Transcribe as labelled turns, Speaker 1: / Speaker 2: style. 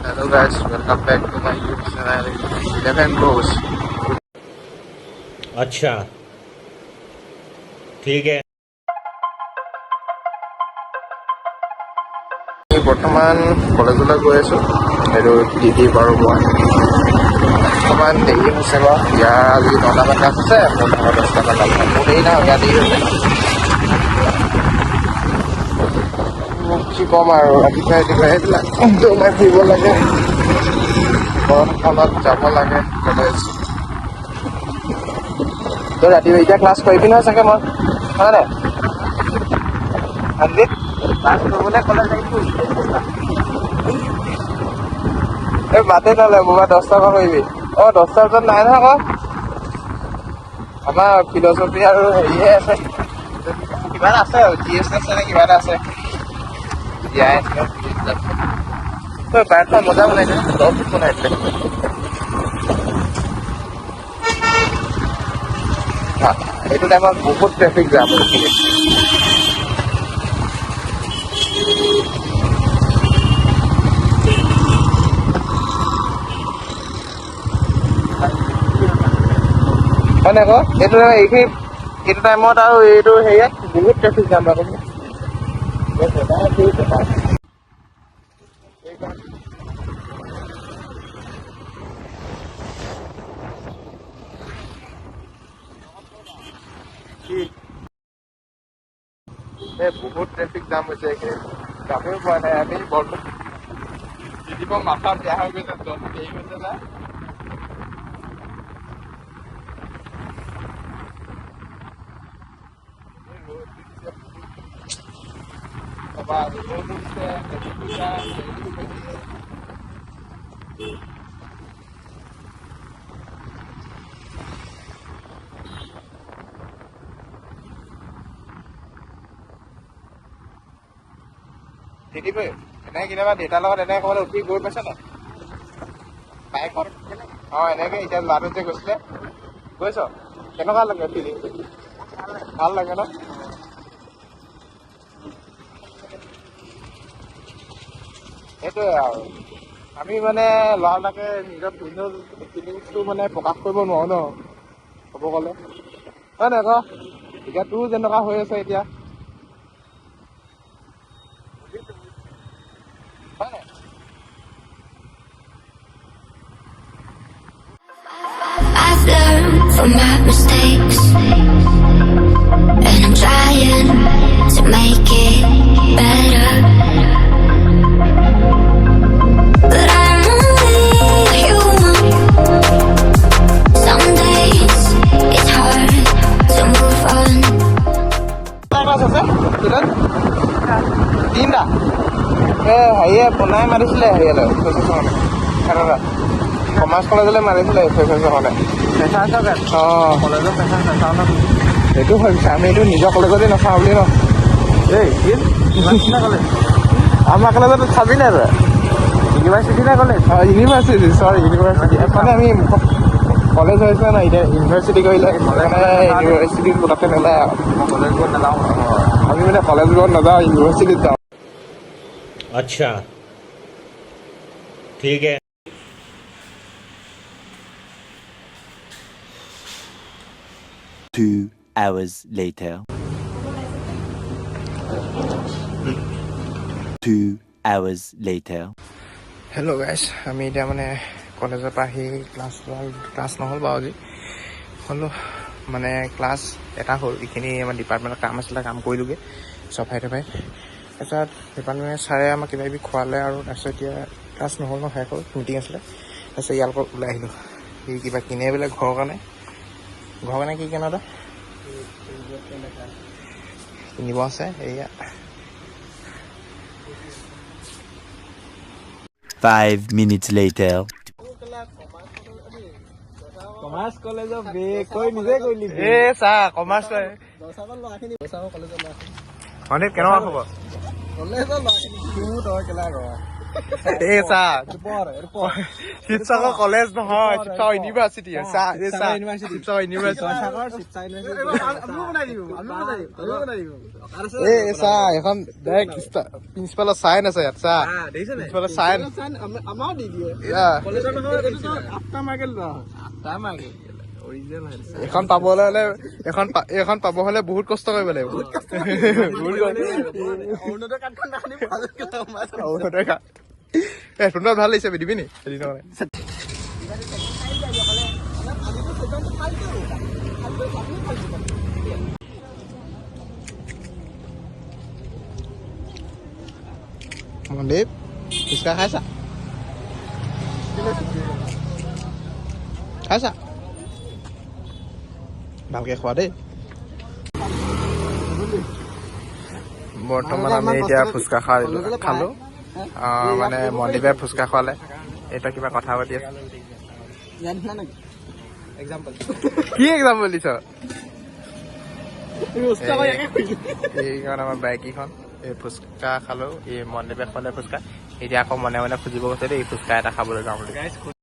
Speaker 1: Hello guys, welcome back to my YouTube channel 11 Bros.
Speaker 2: अच्छा ठीक है।
Speaker 1: বৰ্তমান কলেজলৈ গৈ আছো। এইটো ডিগ্ৰী বাৰু মই অকণমান দেৰি হৈছে বাৰু। ইয়াৰ আজি 9টা মান আছে, মোৰ 10টা মান আছে। মোৰ দেৰি নাই, ইয়াৰ দেৰি হৈছে। মোক কি ক'ম আৰু, ৰাতিপুৱাই এইবিলাক দৌমাই ফুৰিব লাগে, গৰমখনত যাব লাগে কলেজ। তই ৰাতিপুৱা এতিয়া ক্লাছ কৰিবি নহয় চাগে, মই হয় নাই আজি ক্লাছ কৰিবলৈ কলেজ আহিছোঁ। এই মাতে নলয় মোৰ পৰা 10 টকা কৰিবি। 10টা বজাত নাই নহয় আকৌ, আমাৰ ফিলচফি আৰু হেৰিহে আছে, কিবা এটা আছে আৰু GS আছে নে কিবা এটা আছে। তই বাইকখন মজা বনাইছে, দহ বনাইছে। এইটো টাইমত বহুত ট্ৰেফিক জাম। হয় নাই আকৌ এইটো টাইমত আৰু এইটো হেৰিয়াত বহুত ট্ৰেফিক জাম আকৌ। বহুত ট্ৰেফিক জাম হৈছে, এইখিনি যাবই পৰা নাই। আমি বৰ্তমান মাথা বেয়া হৈ গৈছে, দেৰি হৈছে না। এনেকৈ কেতিয়াবা দেউতাৰ লগত এনেকৈ ক'বলৈ উঠি গৈ পাইছ নাই বাইকত? এনেকৈ এতিয়া ল'ৰাটো যে গৈছিলে, গৈছ? কেনেকুৱা লাগে ফিলিং? ভাল লাগে ন? সেইটোৱে আৰু আমি মানে ল'ৰাবিলাকে নিজৰ ফিলিংছটো মানে প্ৰকাশ কৰিব নোৱাৰো ন, ক'ব গ'লে হয় নাই আকৌ? এতিয়া তোৰ যেনেকুৱা হৈ আছে এতিয়া, হয় নাই?
Speaker 3: I've learned from my mistakes, and I'm trying to make it better. But I'm only human. Some days it's hard to move on.
Speaker 1: Class আছে তিনিটা। হেৰিয়ে বনাই মাৰিছিলে, হেৰিয়ালৈ কানাডা কমাৰ্চ কলেজলৈ মাৰিছিলে ফ্ৰেচাৰ্ছৰ সেইটো ভাবিছে। আমি এইটো নিজৰ কলেজতে নাচাওঁ বুলি ন। আমাৰ কলেজত চাবি নাই তই? ইউনিভাৰ্চিটি নে কলেজ? ইউনিভাৰ্চিটি, চৰি ইউনিভাৰ্চিটি। মানে আমি কলেজ হৈছে ন, এতিয়া ইউনিভাৰ্চিটি কৰিলে মানে ইউনিভাৰ্চিটিত পটককৈ নেলায় আৰু। কলেজবোৰত নাযাওঁ, আমি মানে কলেজবোৰত নাযাওঁ, ইউনিভাৰ্চিটিত যাওঁ।
Speaker 2: अच्छा ठीक है।
Speaker 4: 2 hours later. 2 hours later.
Speaker 1: Hello' guys, আমি এতিয়া মানে কলেজৰ পৰা আহি ক্লাছ নহ'ল বাৰু আজি। হ'লেও মানে ক্লাছ এটা হ'ল। এইখিনি আমাৰ ডিপাৰ্টমেণ্টৰ কাম আছিলে, কাম কৰিলোগৈ চফাই তফাই। তাৰপিছত ডিপাৰ্টমেণ্টৰ ছাৰে আমাক কিবা কিবি খোৱালে আৰু তাৰপিছত এতিয়া ক্লাছ নহ'ল ন, শেষ হ'ল, মিটিং আছিলে। তাৰপিছত ইয়াৰ লগত ওলাই আহিলোঁ। সি কিবা কিনে বোলে ঘৰৰ কাৰণে কি কিনে তই? কিনিব আছে এয়া।
Speaker 4: 5 minutes later.
Speaker 5: কমাৰ্চ কলেজৰ কৈ নিজে কৰিলি
Speaker 1: চা কমাৰ্চ কৰে কেনেকুৱা খবৰ?
Speaker 5: কলেজৰ ল'ৰাখিনি তই কেলা ৰ
Speaker 1: এই চা
Speaker 5: Por, por.
Speaker 1: শিৱসাগৰ কলেজ নহয় শিৱসাগৰ ইউনিভাৰ্চিটি চা এই চা শিৱসাগৰ ইউনিভাৰ্চিটি এই চা এখন ডাইৰেক্ট প্ৰিন্সিপালৰ চাইন আছে ইয়াত চা প্ৰিন্সিপালৰ চাইন
Speaker 5: আমাৰ দি দিয়ে কলেজৰ নহয় after market after market original হয়
Speaker 1: এখন পাবলৈ হলে এখন পাব হলে বহুত কষ্ট কৰিব লাগিব
Speaker 5: অৰুণোদয় কাৰ্ডখন নাখানি
Speaker 1: অৰুণোদয় কাৰ্ড তোৰ ভাল লাগিছে দিবি নি এদিনৰ কাৰণে মনদীপ ফুচকা খাইছা ভালকে খোৱা দেই বৰ্তমান আমি এতিয়া ফুচকা খালো মানে মনদীপে ফুচকা খোৱালে এতিয়া কিবা কথা পাতি আছে কি এক্সাম্পল দিছ এইখন আমাৰ বাইকীখন এই ফুচকা খালো এই মনদীপে খোৱালে ফুচকা এতিয়া আকৌ মনে মনে খুজিব গৈছে দেই ফুচকা এটা খাবলৈ যাওঁ বুলি